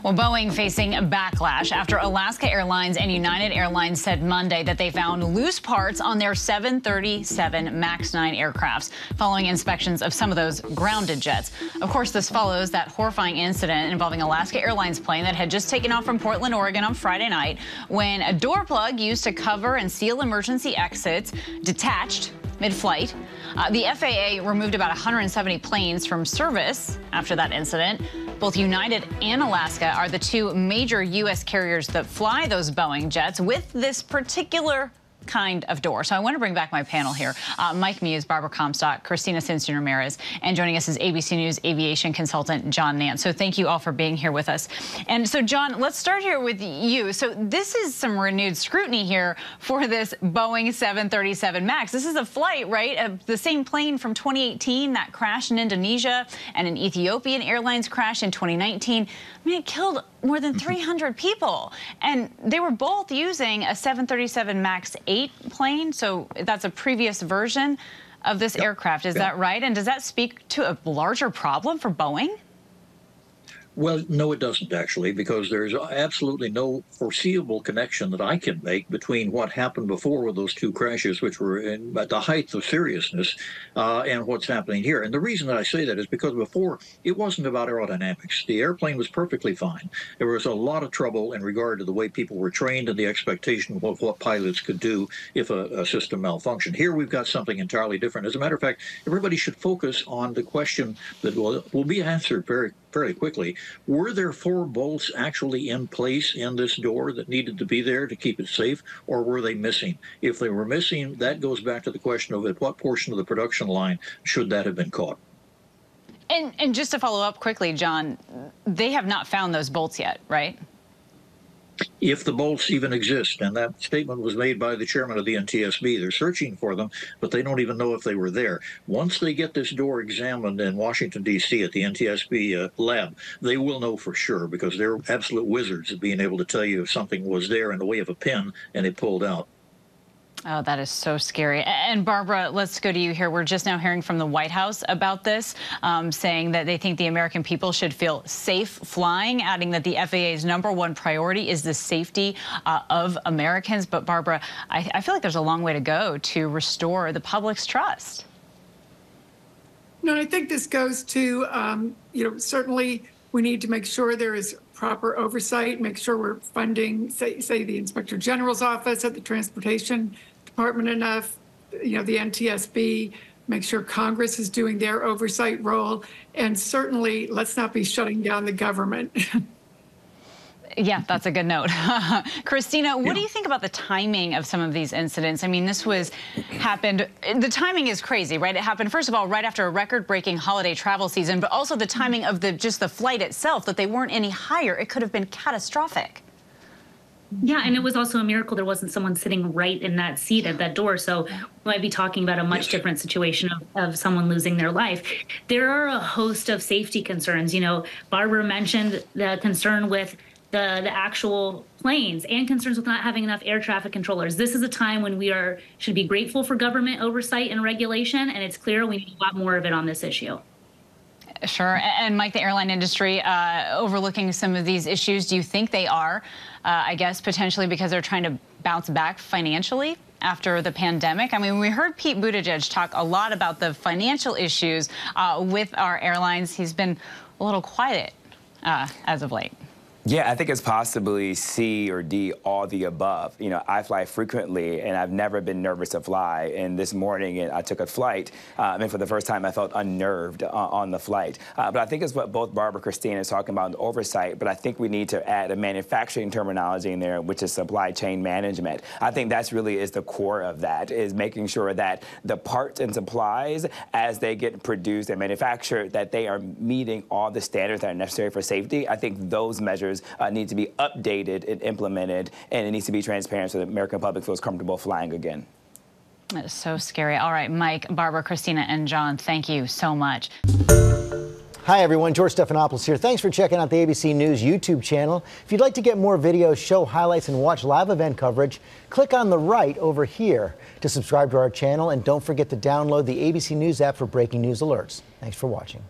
Well, Boeing facing a backlash after Alaska Airlines and United Airlines said Monday that they found loose parts on their 737 MAX 9 aircrafts following inspections of some of those grounded jets. Of course, this follows that horrifying incident involving Alaska Airlines plane that had just taken off from Portland, Oregon on Friday night when a door plug used to cover and seal emergency exits detached mid-flight. The FAA removed about 170 planes from service after that incident. Both United and Alaska are the two major U.S. carriers that fly those Boeing jets with this particular kind of door. So I want to bring back my panel here. Mike Muse, Barbara Comstock, Christina Cincin-Ramirez, and joining us is ABC News aviation consultant John Nance. So thank you all for being here with us. And so, John, let's start here with you. So this is some renewed scrutiny here for this Boeing 737 MAX. This is a flight, right? The same plane from 2018 that crashed in Indonesia and an Ethiopian Airlines crash in 2019. I mean, it killed more than 300 people. And they were both using a 737 MAX 8 plane. So that's a previous version of this aircraft. Is that right? And does that speak to a larger problem for Boeing? Well, no, it doesn't, actually, because there's absolutely no foreseeable connection that I can make between what happened before with those two crashes, which were at the height of seriousness, and what's happening here. And the reason that I say that is because before, it wasn't about aerodynamics. The airplane was perfectly fine. There was a lot of trouble in regard to the way people were trained and the expectation of what pilots could do if a system malfunctioned. Here, we've got something entirely different. As a matter of fact, everybody should focus on the question that will be answered fairly quickly. Were there 4 bolts actually in place in this door that needed to be there to keep it safe, or were they missing? If they were missing, that goes back to the question of at what portion of the production line should that have been caught. And just to follow up quickly, John, they have not found those bolts yet, right? If the bolts even exist, and that statement was made by the chairman of the NTSB. They're searching for them, but they don't even know if they were there. Once they get this door examined in Washington, D.C. at the NTSB lab, they will know for sure, because they're absolute wizards at being able to tell you if something was there in the way of a pin and it pulled out. Oh, that is so scary. And Barbara, let's go to you here. We're just now hearing from the White House about this, saying that they think the American people should feel safe flying, adding that the FAA's #1 priority is the safety of Americans. But Barbara, I feel like there's a long way to go to restore the public's trust. No, I think this goes to, certainly we need to make sure there is proper oversight, make sure we're funding, say the Inspector General's office at the Transportation Department enough, the NTSB, make sure Congress is doing their oversight role, and certainly let's not be shutting down the government. Yeah, that's a good note. Christina, what do you think about the timing of some of these incidents? I mean, this happened, the timing is crazy, right? It happened, first of all, right after a record-breaking holiday travel season, but also the timing of just the flight itself, that they weren't any higher. It could have been catastrophic. Yeah, and it was also a miracle there wasn't someone sitting right in that seat at that door. So we might be talking about a much different situation of someone losing their life. There are a host of safety concerns. Barbara mentioned the concern with the actual planes and concerns with not having enough air traffic controllers. This is a time when we should be grateful for government oversight and regulation, and it's clear we need a lot more of it on this issue. Sure. And Mike, the airline industry overlooking some of these issues, do you think they are, I guess, potentially because they're trying to bounce back financially after the pandemic? I mean, we heard Pete Buttigieg talk a lot about the financial issues with our airlines. He's been a little quiet as of late. Yeah, I think it's possibly C or D, all the above. I fly frequently, and I've never been nervous to fly. And this morning, I took a flight, and for the first time, I felt unnerved on the flight. But I think it's what both Barbara and Christina is talking about, oversight. But I think we need to add a manufacturing terminology in there, which is supply chain management. I think that's really is the core of that, is making sure that the parts and supplies, as they get produced and manufactured, that they are meeting all the standards that are necessary for safety. I think those measures need to be updated and implemented, and it needs to be transparent so the American public feels comfortable flying again. That is so scary. All right, Mike, Barbara, Christina, and John, thank you so much. Hi, everyone. George Stephanopoulos here. Thanks for checking out the ABC News YouTube channel. If you'd like to get more videos, show highlights, and watch live event coverage, click on the right over here to subscribe to our channel. And don't forget to download the ABC News app for breaking news alerts. Thanks for watching.